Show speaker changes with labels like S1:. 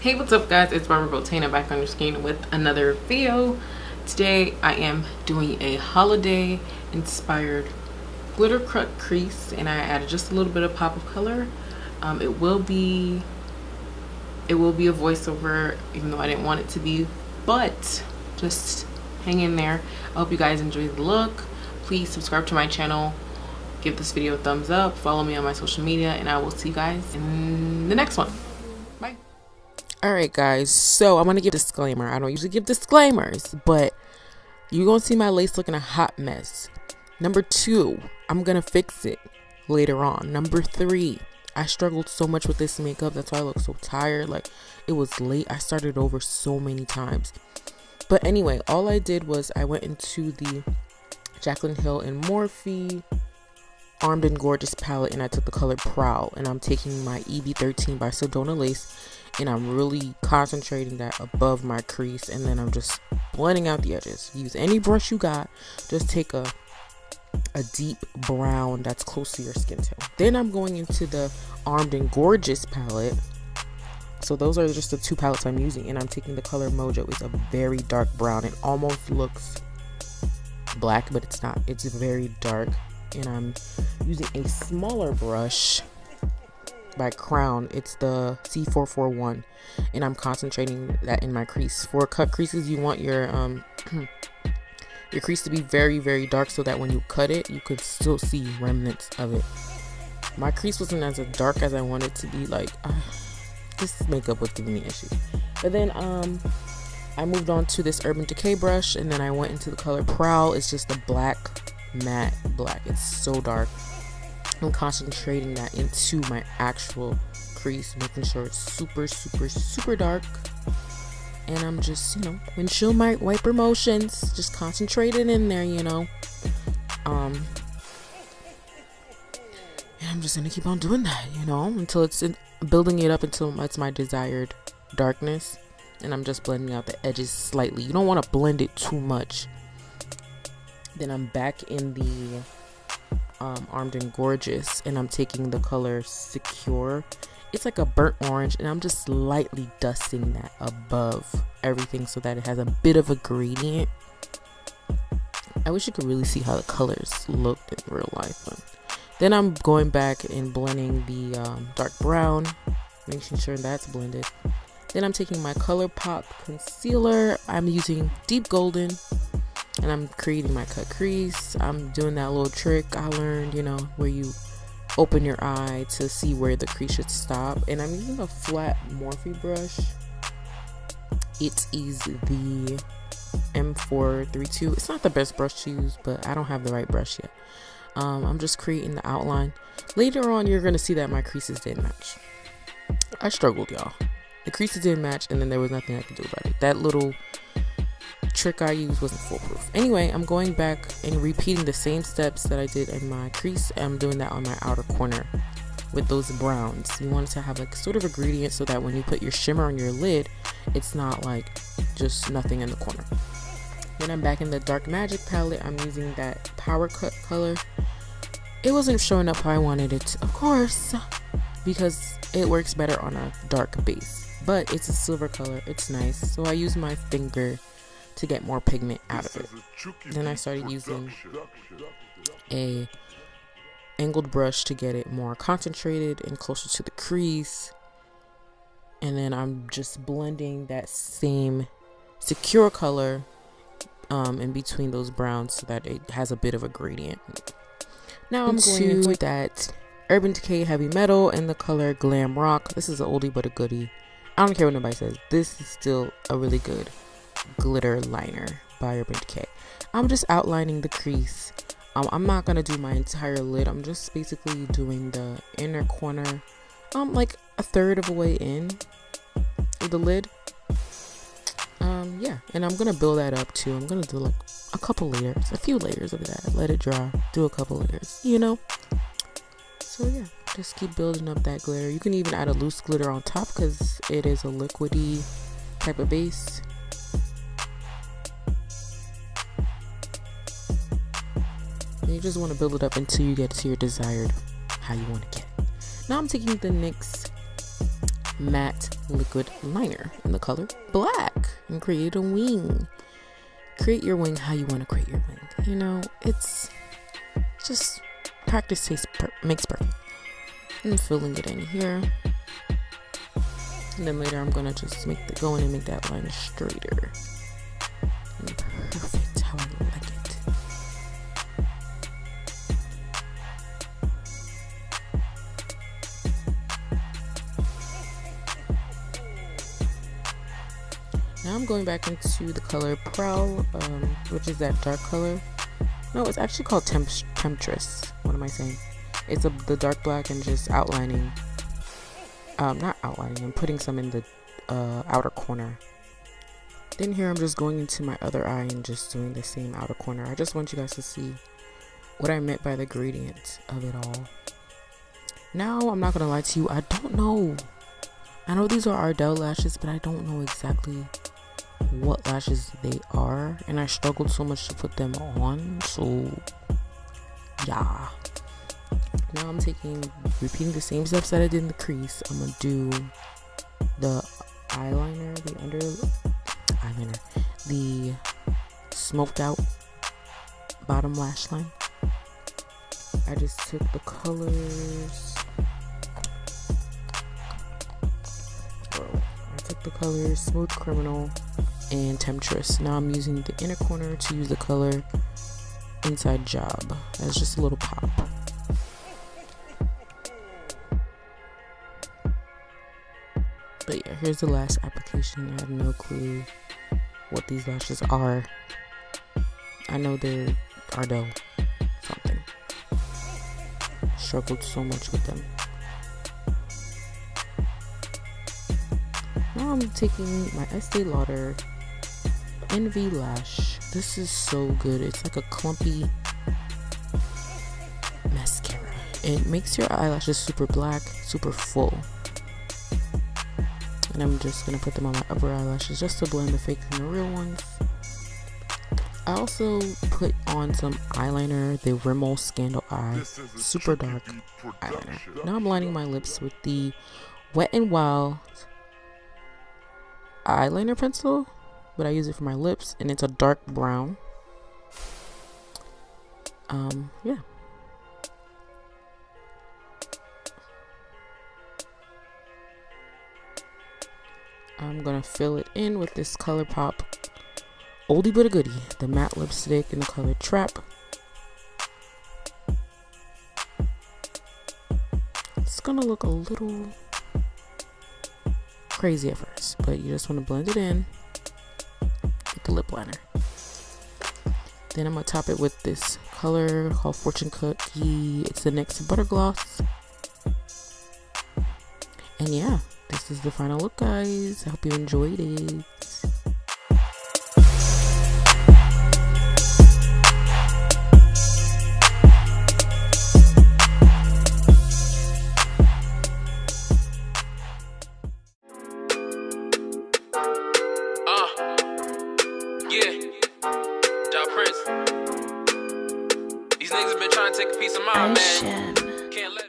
S1: Hey, what's up guys, it's BarbaraBeauté and I'm back on your screen with another video. Today I am doing a holiday inspired glitter cut crease and I added just a little bit of pop of color. It will be a voiceover even though I didn't want it to be, but just hang in there. I hope you guys enjoy the look. Please subscribe to my channel, give this video a thumbs up, follow me on my social media, and I will see you guys in the next one. Bye. Alright guys, so I'm going to give a disclaimer. I don't usually give disclaimers, but you're going to see my lace looking a hot mess. Number 2, I'm going to fix it later on. Number 3, I struggled so much with this makeup. That's why I look so tired. Like, it was late. I started over so many times. But anyway, all I did was I went into the Jaclyn Hill and Morphe Armed and Gorgeous palette and I took the color Prowl, and I'm taking my EB13 by Sedona lace and I'm really concentrating that above my crease, and then I'm just blending out the edges. Use any brush you got, just take a deep brown that's close to your skin tone. Then I'm going into the Armed and Gorgeous palette. So those are just the 2 palettes I'm using, and I'm taking the color Mojo. It's a very dark brown. It almost looks black, but it's not. It's very dark, and I'm using a smaller brush by Crown. It's the C441, and I'm concentrating that in my crease. For cut creases, you want your your crease to be very, very dark so that when you cut it, you could still see remnants of it. My crease wasn't as dark as I wanted it to be. Like, this makeup was giving me issues. But then I moved on to this Urban Decay brush, and then I went into the color Prowl. It's just a black, matte black. It's so dark. I'm concentrating that into my actual crease, making sure it's super, super, super dark. And I'm just, windshield wiper motions, just concentrating in there, And I'm just gonna keep on doing that, until it's building it up until it's my desired darkness. And I'm just blending out the edges slightly. You don't want to blend it too much. Then I'm back in the Armed and Gorgeous, and I'm taking the color Secure. It's like a burnt orange, and I'm just lightly dusting that above everything so that it has a bit of a gradient. I wish you could really see how the colors looked in real life. But then I'm going back and blending the dark brown, making sure that's blended. Then I'm taking my Colourpop concealer. I'm using Deep Golden, and I'm creating my cut crease. I'm doing that little trick I learned, where you open your eye to see where the crease should stop. And I'm using a flat Morphe brush. It is the M432. It's not the best brush to use, but I don't have the right brush yet. I'm just creating the outline. Later on, you're going to see that my creases didn't match. I struggled, y'all. The creases didn't match, and then there was nothing I could do about it. That little trick I used wasn't foolproof. Anyway, I'm going back and repeating the same steps that I did in my crease. I'm doing that on my outer corner with those browns. You want it to have like sort of a gradient so that when you put your shimmer on your lid, it's not like just nothing in the corner. Then I'm back in the Dark Magic palette. I'm using that Power Cut color. It wasn't showing up how I wanted it to, of course, because it works better on a dark base, but it's a silver color. It's nice. So I use my finger to get more pigment out of it. Then I started using a angled brush to get it more concentrated and closer to the crease. And then I'm just blending that same Secure color in between those browns so that it has a bit of a gradient. Now I'm going into that Urban Decay Heavy Metal in the color Glam Rock. This is an oldie but a goodie. I don't care what nobody says. This is still a really good glitter liner by Urban Decay. I'm just outlining the crease. I'm not gonna do my entire lid. I'm just basically doing the inner corner, like a third of a way in the lid. Yeah, and I'm gonna build that up too. I'm gonna do like a couple layers, a few layers of that. Let it dry. Do a couple layers, So yeah, just keep building up that glitter. You can even add a loose glitter on top because it is a liquidy type of base. And you just want to build it up until you get to your desired how you want to get. Now I'm taking the NYX matte liquid liner in the color black and create a wing. Create your wing how you want to create your wing. You know, it's just practice makes perfect. I'm filling it in here. And then later I'm gonna just go in and make that line straighter. And perfect how I like it. Now I'm going back into the color Prowl, which is that dark color. No, it's actually called Temptress. What am I saying? It's the dark black and just outlining. Not outlining. I'm putting some in the outer corner. Then here I'm just going into my other eye and just doing the same outer corner. I just want you guys to see what I meant by the gradient of it all. Now I'm not gonna lie to you. I don't know. I know these are Ardell lashes, but I don't know exactly what lashes they are, and I struggled so much to put them on, so yeah. Now I'm repeating the same steps that I did in the crease. I'm gonna do the eyeliner, the smoked out bottom lash line. I just took the colors. Smooth Criminal and Temptress. Now I'm using the inner corner to use the color Inside Job. That's just a little pop. But yeah, here's the last application. I have no clue what these lashes are. I know they're Ardell something. Struggled so much with them. Now I'm taking my Estee Lauder Envy Lash. This is so good. It's like a clumpy mascara. It makes your eyelashes super black, super full. And I'm just going to put them on my upper eyelashes just to blend the fake and the real ones. I also put on some eyeliner, the Rimmel Scandal Eye, super dark eyeliner. Now I'm lining my lips with the Wet n Wild eyeliner pencil, but I use it for my lips, and it's a dark brown. Yeah. I'm gonna fill it in with this Colourpop oldie but a goodie, the matte lipstick in the color Trap. It's gonna look a little crazy at first, but you just want to blend it in with the lip liner. Then I'm gonna top it with this color called Fortune Cookie. It's the NYX Butter Gloss. And yeah, this is the final look, guys. I hope you enjoyed it.
S2: These niggas been trying to take a piece of mine, man.